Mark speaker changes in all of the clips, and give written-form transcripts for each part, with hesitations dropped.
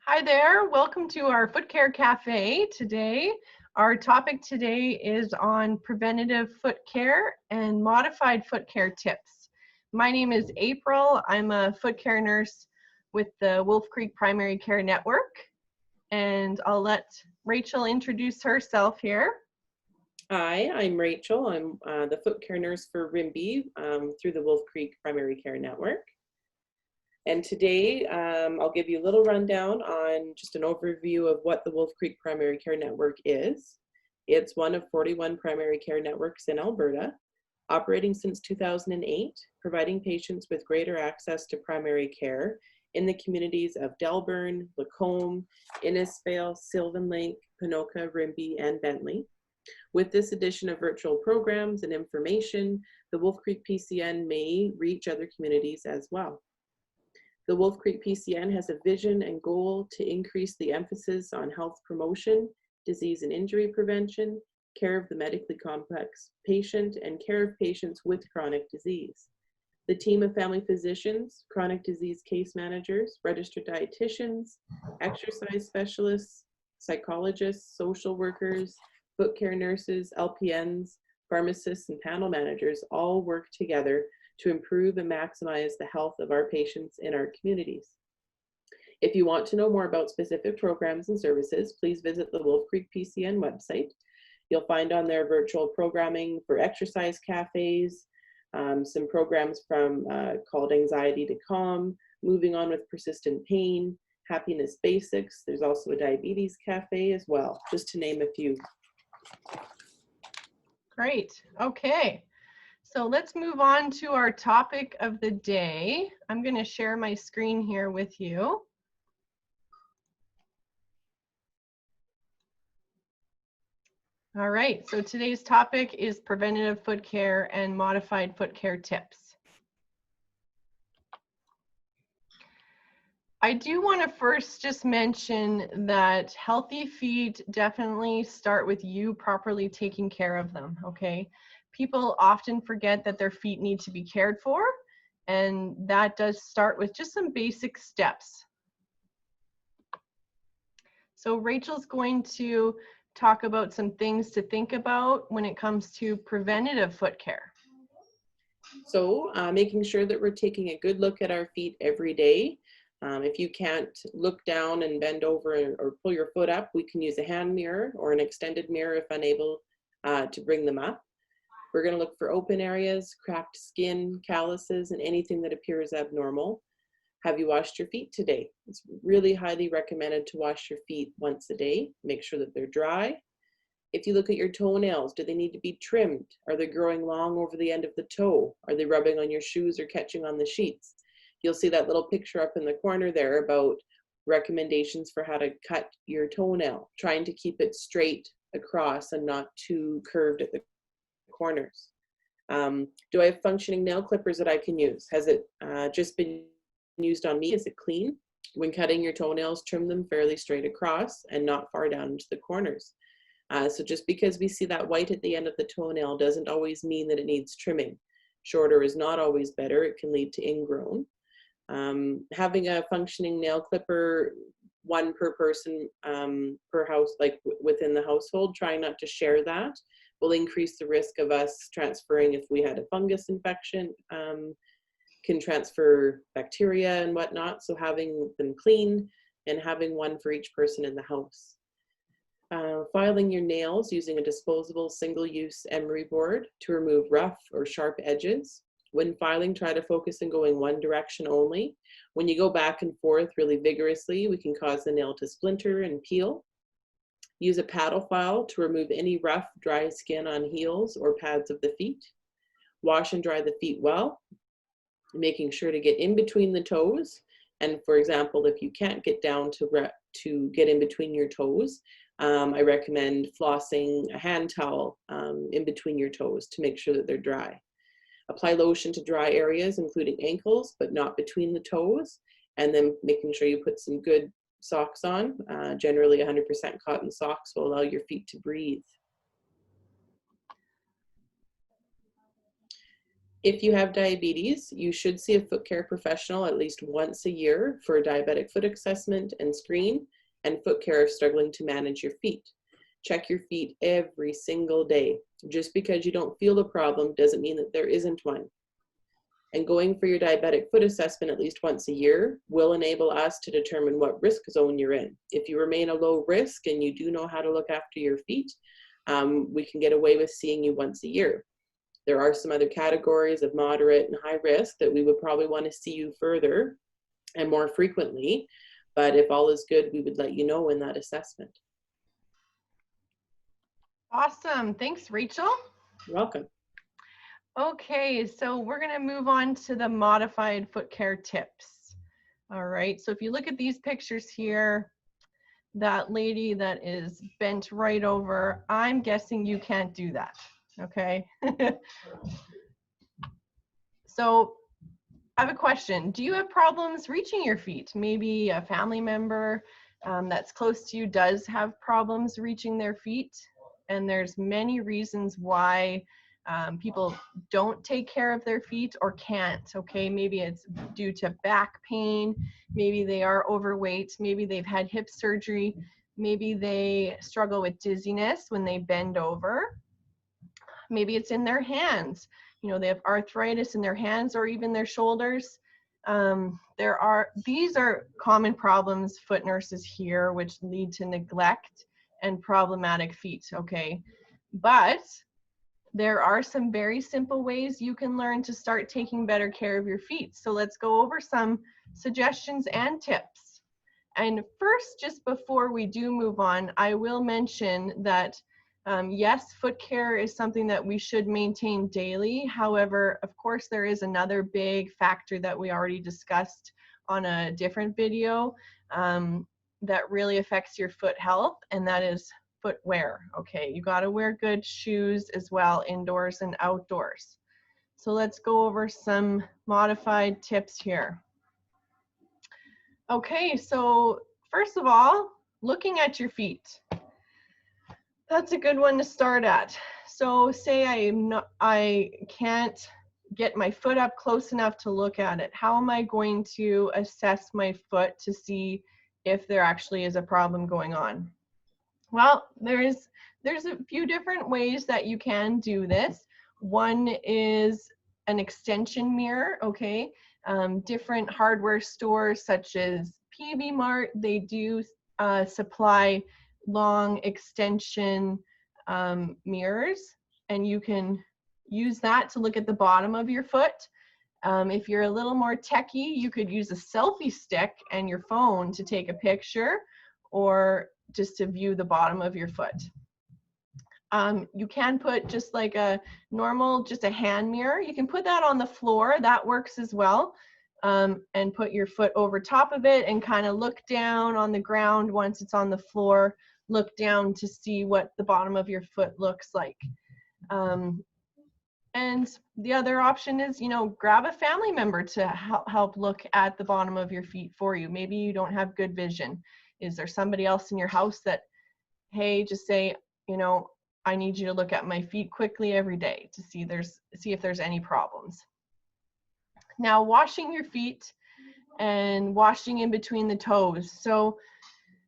Speaker 1: Hi there, welcome to our Foot Care Cafe today. Our topic today is on preventative foot care and modified foot care tips. My name is April. I'm a foot care nurse with the Wolf Creek Primary Care Network, and I'll let Rachel introduce herself here.
Speaker 2: Hi, I'm Rachel. I'm the foot care nurse for Rimbey through the Wolf Creek Primary Care Network. And today I'll give you a little rundown on just an overview of what the Wolf Creek Primary Care Network is. It's one of 41 primary care networks in Alberta, operating since 2008, providing patients with greater access to primary care in the communities of Delburn, Lacombe, Innisfail, Sylvan Lake, Ponoka, Rimbey, and Bentley. With this addition of virtual programs and information, the Wolf Creek PCN may reach other communities as well. The Wolf Creek PCN has a vision and goal to increase the emphasis on health promotion, disease and injury prevention, care of the medically complex patient, and care of patients with chronic disease. The team of family physicians, chronic disease case managers, registered dietitians, exercise specialists, psychologists, social workers, foot care nurses, LPNs, pharmacists, and panel managers all work together to improve and maximize the health of our patients in our communities. If you want to know more about specific programs and services, please visit the Wolf Creek PCN website. You'll find on there virtual programming for exercise cafes, some programs from called Anxiety to Calm, Moving On with Persistent Pain, Happiness Basics. There's also a diabetes cafe as well, just to name a few.
Speaker 1: Great, okay. So let's move on to our topic of the day. I'm going to share my screen here with you. All right, so today's topic is preventative foot care and modified foot care tips. I do want to first just mention that healthy feet definitely start with you properly taking care of them, okay? People often forget that their feet need to be cared for, and that does start with just some basic steps. So Rachel's going to talk about some things to think about when it comes to preventative foot care.
Speaker 2: So making sure that we're taking a good look at our feet every day. If you can't look down and bend over or pull your foot up, we can use a hand mirror or an extended mirror if unable to bring them up. We're going to look for open areas, cracked skin, calluses, and anything that appears abnormal. Have you washed your feet today? It's really highly recommended to wash your feet once a day. Make sure that they're dry. If you look at your toenails, do they need to be trimmed? Are they growing long over the end of the toe? Are they rubbing on your shoes or catching on the sheets? You'll see that little picture up in the corner there about recommendations for how to cut your toenail, trying to keep it straight across and not too curved at the corners. Do I have functioning nail clippers that I can use? Has it just been used on me? Is it clean? When cutting your toenails, trim them fairly straight across and not far down into the corners. So just because we see that white at the end of the toenail doesn't always mean that it needs trimming. Shorter is not always better. It can lead to ingrown. Having a functioning nail clipper, one per person per house, like within the household, trying not to share that, will increase the risk of us transferring if we had a fungus infection, can transfer bacteria and whatnot. So having them clean and having one for each person in the house. Filing your nails using a disposable single-use emery board to remove rough or sharp edges. When filing, try to focus on going one direction only. When you go back and forth really vigorously, we can cause the nail to splinter and peel. Use a paddle file to remove any rough, dry skin on heels or pads of the feet. Wash and dry the feet well, making sure to get in between the toes. And for example, if you can't get down to get in between your toes, I recommend flossing a hand towel in between your toes to make sure that they're dry. Apply lotion to dry areas, including ankles, but not between the toes. And then making sure you put some good socks on. Generally 100% cotton socks will allow your feet to breathe. If you have diabetes, you should see a foot care professional at least once a year for a diabetic foot assessment and screen, and foot care if struggling to manage your feet. Check your feet every single day. Just because you don't feel the problem doesn't mean that there isn't one. And going for your diabetic foot assessment at least once a year will enable us to determine what risk zone you're in. If you remain a low risk and you do know how to look after your feet, we can get away with seeing you once a year. There are some other categories of moderate and high risk that we would probably want to see you further and more frequently. But if all is good, we would let you know in that assessment.
Speaker 1: Awesome. Thanks, Rachel.
Speaker 2: You're welcome.
Speaker 1: Okay, so we're going to move on to the modified foot care tips. All right, so if you look at these pictures here, that lady that is bent right over, I'm guessing you can't do that, okay? So I have a question. Do you have problems reaching your feet? Maybe a family member that's close to you does have problems reaching their feet, and there's many reasons why people don't take care of their feet or can't, okay? Maybe it's due to back pain, maybe they are overweight, maybe they've had hip surgery, maybe they struggle with dizziness when they bend over, maybe it's in their hands, you know, they have arthritis in their hands or even their shoulders. These are common problems foot nurses hear, which lead to neglect and problematic feet, okay? But there are some very simple ways you can learn to start taking better care of your feet. So let's go over some suggestions and tips. And first, just before we do move on, I will mention that yes, foot care is something that we should maintain daily. However, of course, there is another big factor that we already discussed on a different video that really affects your foot health, and that is footwear. Okay, you got to wear good shoes as well, indoors and outdoors. So let's go over some modified tips here. Okay, so first of all, looking at your feet. That's a good one to start at. So say I can't get my foot up close enough to look at it. How am I going to assess my foot to see if there actually is a problem going on? Well, there's a few different ways that you can do this. One is an extension mirror, okay? Different hardware stores such as PV Mart, they do supply long extension mirrors, and you can use that to look at the bottom of your foot. If you're a little more techie, you could use a selfie stick and your phone to take a picture, or just to view the bottom of your foot. You can put just like a normal, just a hand mirror. You can put that on the floor, that works as well. And put your foot over top of it and kind of look down on the ground once it's on the floor. Look down to see what the bottom of your foot looks like. And the other option is, you know, grab a family member to help look at the bottom of your feet for you. Maybe you don't have good vision. Is there somebody else in your house that, hey, just say, you know, I need you to look at my feet quickly every day to see if there's any problems. Now, washing your feet and washing in between the toes. So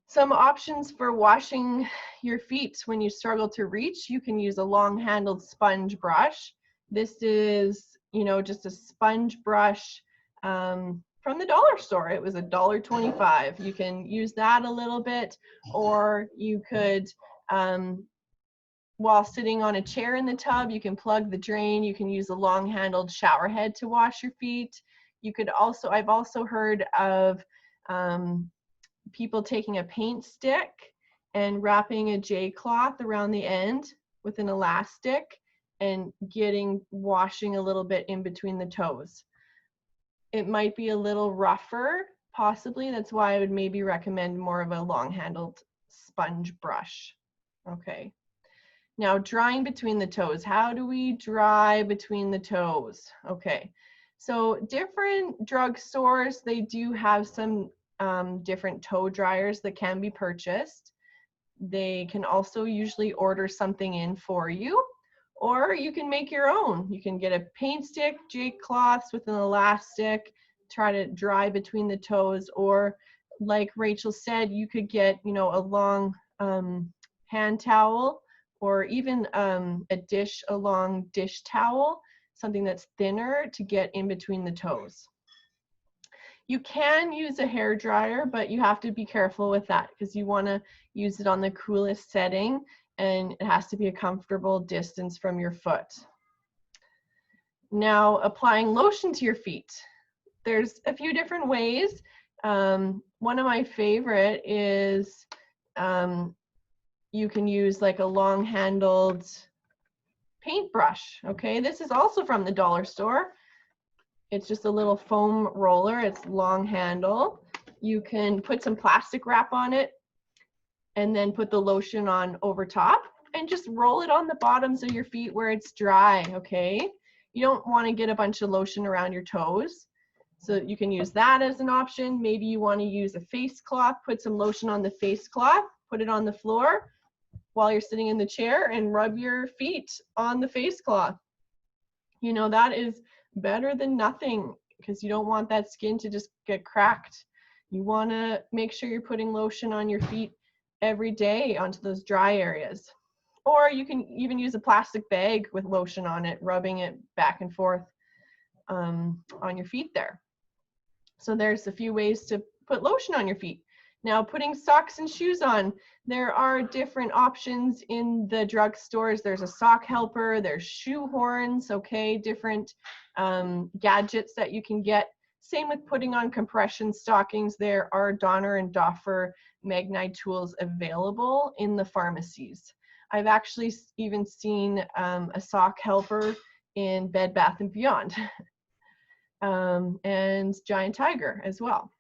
Speaker 1: some options for washing your feet when you struggle to reach, you can use a long-handled sponge brush. This is, you know, just a sponge brush from the dollar store. It was $1.25. You can use that a little bit, or you could, while sitting on a chair in the tub, you can plug the drain. You can use a long-handled shower head to wash your feet. You could also, I've also heard of people taking a paint stick and wrapping a J cloth around the end with an elastic and washing a little bit in between the toes. It might be a little rougher, possibly. That's why I would maybe recommend more of a long-handled sponge brush. Okay. Now, drying between the toes. How do we dry between the toes? Okay. So different drugstores, they do have some different toe dryers that can be purchased. They can also usually order something in for you, Or you can make your own. You can get a paint stick, jig cloths with an elastic, try to dry between the toes, or like Rachel said, you could get, you know, a long hand towel, or even a long dish towel, something that's thinner to get in between the toes. You can use a hair dryer, but you have to be careful with that because you want to use it on the coolest setting, and it has to be a comfortable distance from your foot. Now, applying lotion to your feet. There's a few different ways. One of my favorite is you can use like a long-handled paintbrush. Okay, this is also from the dollar store. It's just a little foam roller. It's long handle. You can put some plastic wrap on it and then put the lotion on over top and just roll it on the bottoms of your feet where it's dry, okay? You don't want to get a bunch of lotion around your toes. So you can use that as an option. Maybe you want to use a face cloth, put some lotion on the face cloth, put it on the floor while you're sitting in the chair and rub your feet on the face cloth. You know, that is better than nothing because you don't want that skin to just get cracked. You want to make sure you're putting lotion on your feet every day onto those dry areas. Or you can even use a plastic bag with lotion on it, rubbing it back and forth on your feet there. So there's a few ways to put lotion on your feet. Now, putting socks and shoes on, there are different options in the drugstores. There's a sock helper, there's shoe horns, okay, different gadgets that you can get. Same with putting on compression stockings. There are Donner and Doffer Magnite tools available in the pharmacies. I've actually even seen a sock helper in Bed Bath & Beyond and Giant Tiger as well.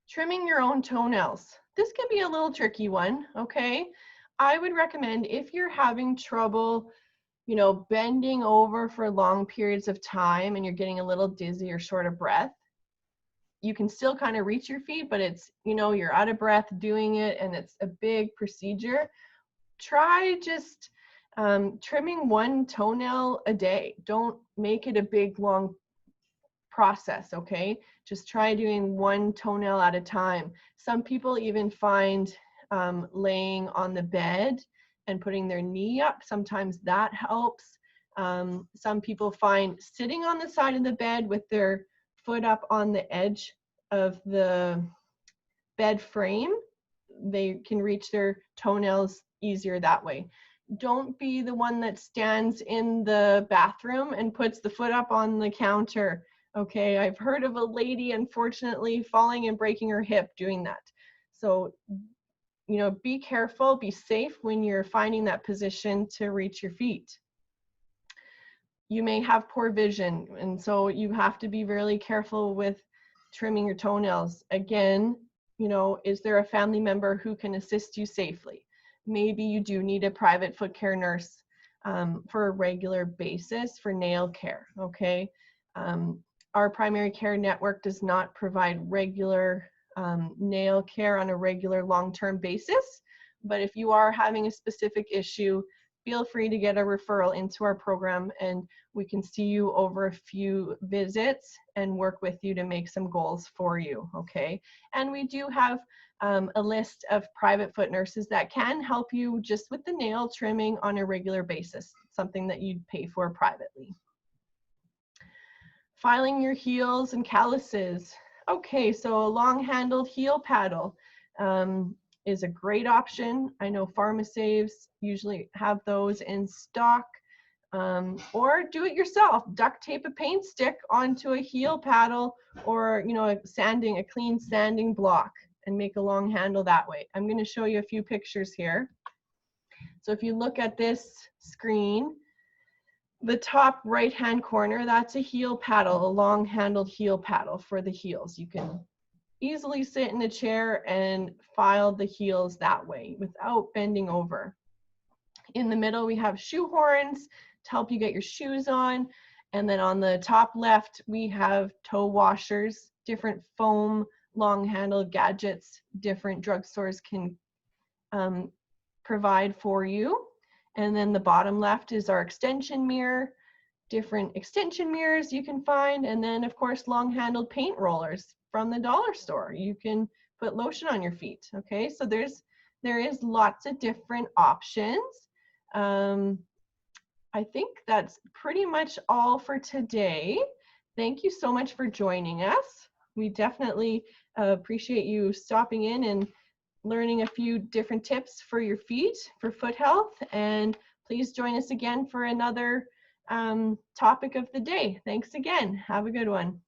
Speaker 1: Trimming your own toenails. This can be a little tricky one, okay? I would recommend if you're having trouble, you know, bending over for long periods of time and you're getting a little dizzy or short of breath, you can still kind of reach your feet, but it's, you know, you're out of breath doing it and it's a big procedure. Try just trimming one toenail a day. Don't make it a big, long process, okay? Just try doing one toenail at a time. Some people even find laying on the bed and putting their knee up, sometimes that helps. Some people find sitting on the side of the bed with their foot up on the edge of the bed frame, they can reach their toenails easier that way. Don't be the one that stands in the bathroom and puts the foot up on the counter. Okay, I've heard of a lady, unfortunately, falling and breaking her hip doing that. So, you know, be careful, be safe when you're finding that position to reach your feet. You may have poor vision, and so you have to be really careful with trimming your toenails. Again, you know, is there a family member who can assist you safely? Maybe you do need a private foot care nurse for a regular basis for nail care, okay? Our primary care network does not provide regular nail care on a regular long-term basis, but if you are having a specific issue, feel free to get a referral into our program and we can see you over a few visits and work with you to make some goals for you, okay? And we do have a list of private foot nurses that can help you just with the nail trimming on a regular basis, something that you'd pay for privately. Filing your heels and calluses. Okay, so a long-handled heel paddle is a great option. I know PharmaSaves usually have those in stock. Or do it yourself. Duct tape a paint stick onto a heel paddle or, you know, a clean sanding block and make a long handle that way. I'm going to show you a few pictures here. So if you look at this screen, the top right-hand corner, that's a heel paddle, a long-handled heel paddle for the heels. You can easily sit in a chair and file the heels that way without bending over. In the middle, we have shoe horns to help you get your shoes on. And then on the top left, we have toe washers, different foam, long-handled gadgets, different drugstores can provide for you. And then the bottom left is our extension mirror, different extension mirrors you can find, and then of course long-handled paint rollers from the dollar store. You can put lotion on your feet. Okay, so there is lots of different options. I think that's pretty much all for today. Thank you so much for joining us. We definitely appreciate you stopping in and learning a few different tips for your feet, for foot health, and please join us again for another topic of the day. Thanks again. Have a good one.